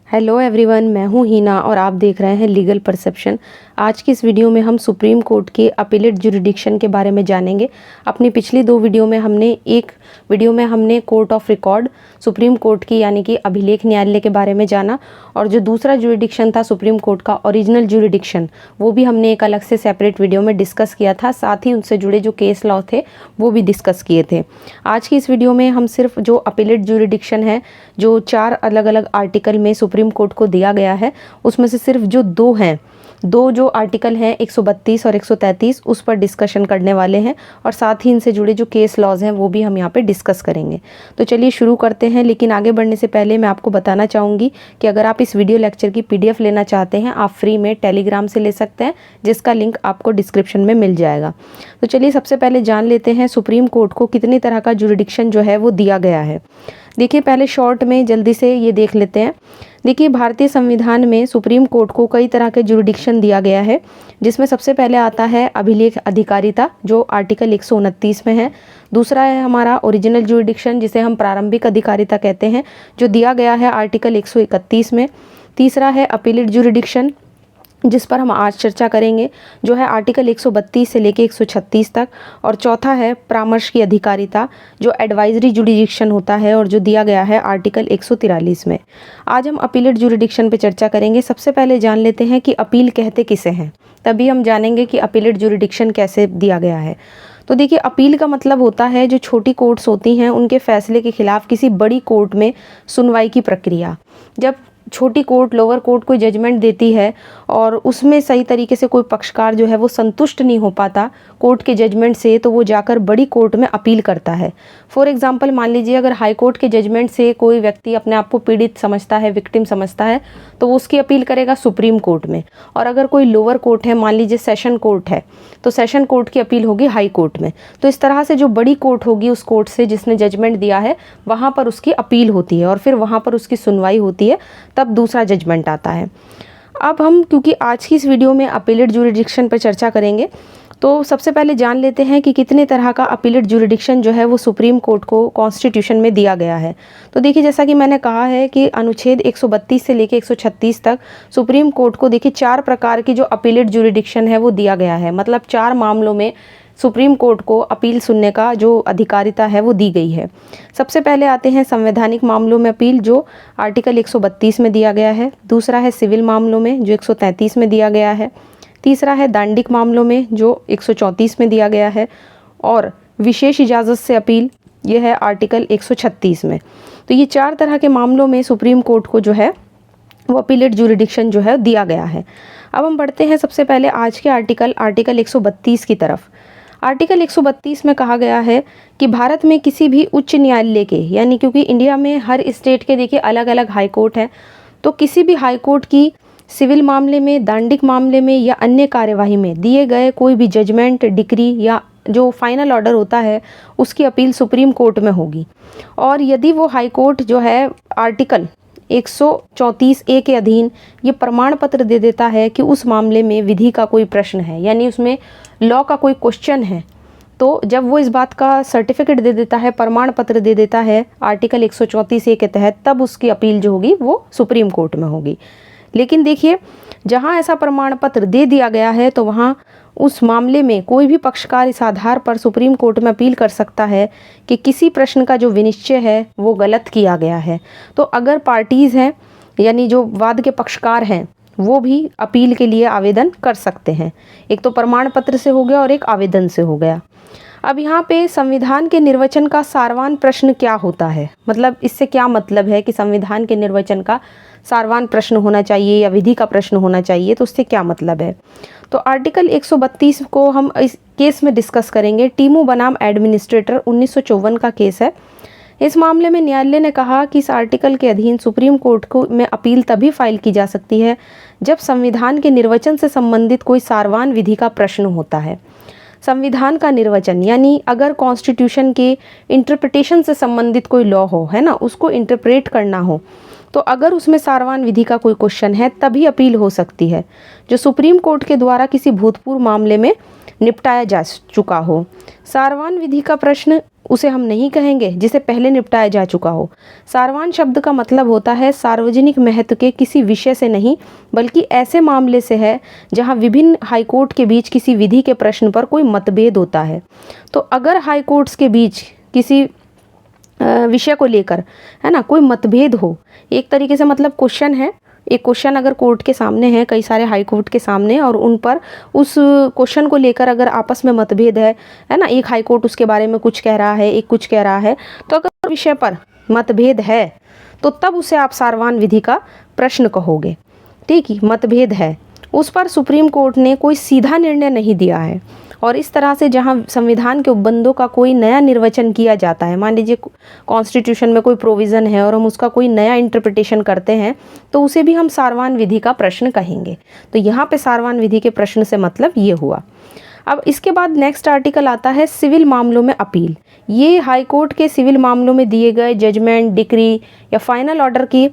Hello everyone, मैं हूं हीना और आप देख रहे हैं लीगल परसेप्शन। आज की इस वीडियो में हम सुप्रीम कोर्ट के अपीलेट ज्यूरिडिक्शन के बारे में जानेंगे। अपनी पिछली दो वीडियो में हमने court of record supreme court की यानी कि अभिलेख न्यायालय के बारे में जाना, और जो दूसरा ज्यूरिडिक्शन था सुप्रीम कोर्ट का ओरिजिनल ज्यूरिडिक्शन, वो भी हमने एक अलग से सेपरेट वीडियो में डिस्कस किया था। साथ ही उनसे जुड़े जो केस लॉ थे वो भी डिस्कस किए थे। आज की इस वीडियो में हम सिर्फ जो अपीलेट ज्यूरिडिक्शन है, जो 4 अलग अलग आर्टिकल में सुप्रीम कोर्ट को दिया गया है, उसमें से सिर्फ जो दो जो आर्टिकल हैं 132 और 133, उस पर डिस्कशन करने वाले हैं, और साथ ही इनसे जुड़े जो केस लॉज हैं वो भी हम यहाँ पे डिस्कस करेंगे। तो चलिए शुरू करते हैं। लेकिन आगे बढ़ने से पहले मैं आपको बताना चाहूँगी कि अगर आप इस वीडियो लेक्चर की PDF लेना चाहते हैं, आप फ्री में टेलीग्राम से ले सकते हैं, जिसका लिंक आपको डिस्क्रिप्शन में मिल जाएगा। तो चलिए सबसे पहले जान लेते हैं सुप्रीम कोर्ट को कितनी तरह का ज्यूरिडिक्शन जो है वो दिया गया है। देखिए, पहले शॉर्ट में जल्दी से ये देख लेते हैं। देखिए, भारतीय संविधान में सुप्रीम कोर्ट को कई तरह के ज्यूरिडिक्शन दिया गया है, जिसमें सबसे पहले आता है अभिलेख अधिकारिता, जो आर्टिकल 129 में है। दूसरा है हमारा ओरिजिनल ज्यूरिडिक्शन, जिसे हम प्रारंभिक अधिकारिता कहते हैं, जो दिया गया है आर्टिकल 131 में। तीसरा है अपीलेट ज्यूरिडिक्शन, जिस पर हम आज चर्चा करेंगे, जो है आर्टिकल 132 से लेके 136 तक। और चौथा है परामर्श की अधिकारिता, जो एडवाइजरी ज्यूरिडिक्शन होता है और जो दिया गया है आर्टिकल 143 में। आज हम अपीलेट ज्यूरिडिक्शन पे चर्चा करेंगे। सबसे पहले जान लेते हैं कि अपील कहते किसे हैं, तभी हम जानेंगे कि अपीलेट ज्यूरिडिक्शन कैसे दिया गया है। तो देखिए, अपील का मतलब होता है जो छोटी कोर्ट्स होती हैं उनके फैसले के खिलाफ किसी बड़ी कोर्ट में सुनवाई की प्रक्रिया। जब छोटी कोर्ट, लोअर कोर्ट कोई जजमेंट देती है और उसमें सही तरीके से कोई पक्षकार जो है वो संतुष्ट नहीं हो पाता कोर्ट के जजमेंट से, तो वो जाकर बड़ी कोर्ट में अपील करता है। फॉर एग्जांपल, मान लीजिए अगर हाई कोर्ट के जजमेंट से कोई व्यक्ति अपने आप को पीड़ित समझता है, विक्टिम समझता है, तो वो उसकी अपील करेगा सुप्रीम कोर्ट में। और अगर कोई लोअर कोर्ट है, मान लीजिए सेशन कोर्ट है, तो सेशन कोर्ट की अपील होगी हाई कोर्ट में। तो इस तरह से जो बड़ी कोर्ट होगी उस कोर्ट से जिसने जजमेंट दिया है, वहाँ पर उसकी अपील होती है और फिर वहाँ पर उसकी सुनवाई होती है, तब दूसरा जजमेंट आता है। अब हम, क्योंकि आज की इस वीडियो में अपीलेट ज्यूरिडिक्शन पर चर्चा करेंगे, तो सबसे पहले जान लेते हैं कि कितने तरह का अपीलेट ज्यूरिडिक्शन जो है वो सुप्रीम कोर्ट को कॉन्स्टिट्यूशन में दिया गया है। तो देखिए, जैसा कि मैंने कहा है कि अनुच्छेद 132 से लेकर 136 तक सुप्रीम कोर्ट को देखिए 4 प्रकार की जो अपीलेट ज्यूरिडिक्शन है वो दिया गया है। मतलब 4 मामलों में सुप्रीम कोर्ट को अपील सुनने का जो अधिकारिता है वो दी गई है। सबसे पहले आते हैं संवैधानिक मामलों में अपील, जो आर्टिकल 132 में दिया गया है। दूसरा है सिविल मामलों में, जो 133 में दिया गया है। तीसरा है दांडिक मामलों में, जो 134 में दिया गया है। और विशेष इजाज़त से अपील, यह है आर्टिकल 136 में। तो ये 4 तरह के मामलों में सुप्रीम कोर्ट को जो है वो अपीलेट ज्यूरिडिक्शन जो है दिया गया है। अब हम बढ़ते हैं सबसे पहले आज के आर्टिकल 132 की तरफ। आर्टिकल 132 में कहा गया है कि भारत में किसी भी उच्च न्यायालय के, यानी क्योंकि इंडिया में हर स्टेट के देखिए अलग अलग हाई कोर्ट है, तो किसी भी हाई कोर्ट की सिविल मामले में, दांडिक मामले में या अन्य कार्यवाही में दिए गए कोई भी जजमेंट, डिक्री या जो फाइनल ऑर्डर होता है, उसकी अपील सुप्रीम कोर्ट में होगी। और यदि वो हाई कोर्ट जो है आर्टिकल 134A के अधीन ये प्रमाण पत्र दे देता है कि उस मामले में विधि का कोई प्रश्न है, यानी उसमें लॉ का कोई क्वेश्चन है, तो जब वो इस बात का सर्टिफिकेट दे देता है, प्रमाण पत्र दे देता है आर्टिकल 134A के तहत, तब उसकी अपील जो होगी वो सुप्रीम कोर्ट में होगी। लेकिन देखिए, जहाँ ऐसा प्रमाण पत्र दे दिया गया है, तो वहाँ उस मामले में कोई भी पक्षकार इस आधार पर सुप्रीम कोर्ट में अपील कर सकता है कि किसी प्रश्न का जो विनिश्चय है वो गलत किया गया है। तो अगर पार्टीज़ हैं, यानी जो वाद के पक्षकार हैं, वो भी अपील के लिए आवेदन कर सकते हैं। एक तो प्रमाण पत्र से हो गया और एक आवेदन से हो गया। अब यहाँ पे संविधान के निर्वचन का सारवान प्रश्न क्या होता है, मतलब इससे क्या मतलब है कि संविधान के निर्वचन का सारवान प्रश्न होना चाहिए या विधि का प्रश्न होना चाहिए, तो उससे क्या मतलब है। तो आर्टिकल 132 को हम इस केस में डिस्कस करेंगे। टीमू बनाम एडमिनिस्ट्रेटर 1954 का केस है। इस मामले में न्यायालय ने कहा कि इस आर्टिकल के अधीन सुप्रीम कोर्ट को में अपील तभी फाइल की जा सकती है जब संविधान के निर्वचन से संबंधित कोई सारवान विधि का प्रश्न होता है। संविधान का निर्वचन यानी अगर कॉन्स्टिट्यूशन के इंटरप्रिटेशन से संबंधित कोई लॉ हो, है ना, उसको इंटरप्रेट करना हो, तो अगर उसमें सारवान विधि का कोई क्वेश्चन है तभी अपील हो सकती है, जो सुप्रीम कोर्ट के द्वारा किसी भूतपूर्व मामले में निपटाया जा चुका हो। सारवान विधि का प्रश्न उसे हम नहीं कहेंगे जिसे पहले निपटाया जा चुका हो। सारवान शब्द का मतलब होता है सार्वजनिक महत्व के किसी विषय से नहीं, बल्कि ऐसे मामले से है जहां विभिन्न हाईकोर्ट के बीच किसी विधि के प्रश्न पर कोई मतभेद होता है। तो अगर हाईकोर्ट्स के बीच किसी विषय को लेकर, है ना, कोई मतभेद हो, एक तरीके से मतलब क्वेश्चन है, एक क्वेश्चन अगर कोर्ट के सामने है, कई सारे हाई कोर्ट के सामने, और उन पर उस क्वेश्चन को लेकर अगर आपस में मतभेद है ना, एक हाई कोर्ट उसके बारे में कुछ कह रहा है, एक कुछ कह रहा है, तो अगर विषय पर मतभेद है तो तब उसे आप सारवान विधि का प्रश्न कहोगे। ठीक है, मतभेद है, उस पर सुप्रीम कोर्ट ने कोई सीधा निर्णय नहीं दिया है, और इस तरह से जहां संविधान के उपबंधों का कोई नया निर्वचन किया जाता है, मान लीजिए कॉन्स्टिट्यूशन में कोई प्रोविज़न है और हम उसका कोई नया इंटरप्रिटेशन करते हैं, तो उसे भी हम सारवान विधि का प्रश्न कहेंगे। तो यहाँ पे सारवान विधि के प्रश्न से मतलब ये हुआ। अब इसके बाद नेक्स्ट आर्टिकल आता है सिविल मामलों में अपील। ये हाई कोर्ट के सिविल मामलों में दिए गए जजमेंट, डिक्री या फाइनल ऑर्डर की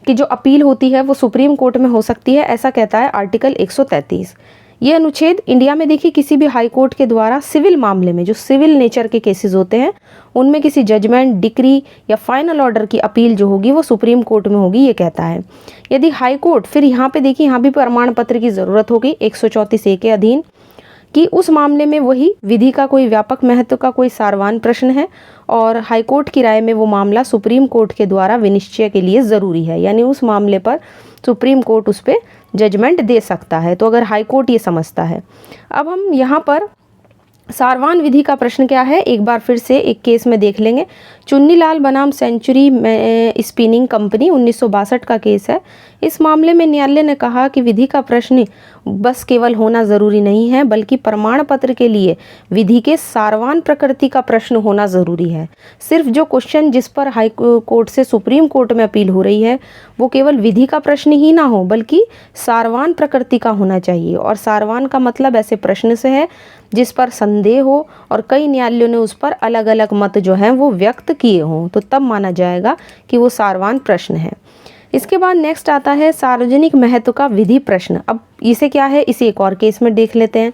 जो अपील होती है वो सुप्रीम कोर्ट में हो सकती है, ऐसा कहता है आर्टिकल 133। ये अनुच्छेद इंडिया में देखिए किसी भी हाई कोर्ट के द्वारा सिविल मामले में, जो सिविल नेचर के केसेस होते हैं, उनमें किसी जजमेंट, डिक्री या फाइनल ऑर्डर की अपील जो होगी वो सुप्रीम कोर्ट में होगी, ये कहता है। यदि हाई कोर्ट, फिर यहाँ पे देखिए यहाँ भी प्रमाण पत्र की ज़रूरत होगी 134A के अधीन, कि उस मामले में वही विधि का कोई व्यापक महत्व का कोई सारवान प्रश्न है और हाईकोर्ट की राय में वो मामला सुप्रीम कोर्ट के द्वारा विनिश्चय के लिए ज़रूरी है, यानी उस मामले पर सुप्रीम कोर्ट उस पर जजमेंट दे सकता है। तो अगर हाईकोर्ट ये समझता है। अब हम यहाँ पर सारवान विधि का प्रश्न क्या है, एक बार फिर से एक केस में देख लेंगे। चुन्नीलाल बनाम सेंचुरी स्पिनिंग कंपनी 1962 का केस है। इस मामले में न्यायालय ने कहा कि विधि का प्रश्न बस केवल होना ज़रूरी नहीं है, बल्कि प्रमाण पत्र के लिए विधि के सारवान प्रकृति का प्रश्न होना ज़रूरी है। सिर्फ जो क्वेश्चन जिस पर हाई कोर्ट से सुप्रीम कोर्ट में अपील हो रही है वो केवल विधि का प्रश्न ही ना हो, बल्कि सारवान प्रकृति का होना चाहिए। और सारवान का मतलब ऐसे प्रश्न से है जिस पर संदेह हो और कई न्यायालयों ने उस पर अलग अलग मत जो हैं वो व्यक्त किए हों, तो तब माना जाएगा कि वो सारवान प्रश्न है। इसके बाद नेक्स्ट आता है सार्वजनिक महत्व का विधि प्रश्न। अब इसे क्या है, इसे एक और केस में देख लेते हैं।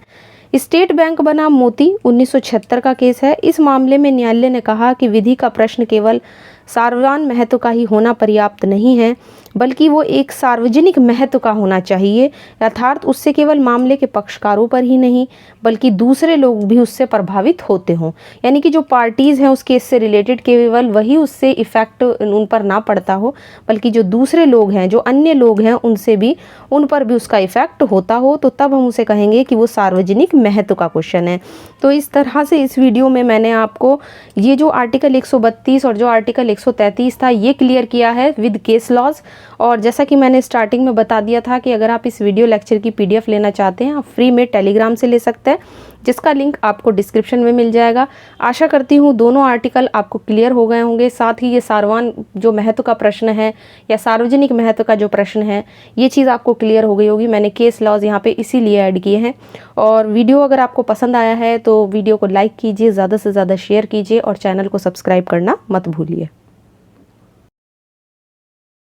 स्टेट बैंक बनाम मोती 1976 का केस है। इस मामले में न्यायालय ने कहा कि विधि का प्रश्न केवल सार्वजनिक महत्व का ही होना पर्याप्त नहीं है, बल्कि वो एक सार्वजनिक महत्व का होना चाहिए, अर्थात उससे केवल मामले के पक्षकारों पर ही नहीं बल्कि दूसरे लोग भी उससे प्रभावित होते हों। यानी कि जो पार्टीज़ हैं उस केस से रिलेटेड केवल वही उससे इफ़ेक्ट उन पर ना पड़ता हो, बल्कि जो दूसरे लोग हैं, जो अन्य लोग हैं, उन पर भी उसका इफ़ेक्ट होता हो, तो तब हम उसे कहेंगे कि वो सार्वजनिक महत्व का क्वेश्चन है। तो इस तरह से इस वीडियो में मैंने आपको ये जो आर्टिकल 132 और जो आर्टिकल 133 था ये क्लियर किया है विद केस लॉज। और जैसा कि मैंने स्टार्टिंग में बता दिया था कि अगर आप इस वीडियो लेक्चर की PDF लेना चाहते हैं, आप फ्री में टेलीग्राम से ले सकते हैं, जिसका लिंक आपको डिस्क्रिप्शन में मिल जाएगा। आशा करती हूँ दोनों आर्टिकल आपको क्लियर हो गए होंगे। साथ ही ये सारवान जो महत्व का प्रश्न है या सार्वजनिक महत्व का जो प्रश्न है, ये चीज़ आपको क्लियर हो गई होगी। मैंने केस लॉज यहाँ पे इसीलिए ऐड किए हैं। और वीडियो अगर आपको पसंद आया है तो वीडियो को लाइक कीजिए, ज़्यादा से ज़्यादा शेयर कीजिए और चैनल को सब्सक्राइब करना मत भूलिए।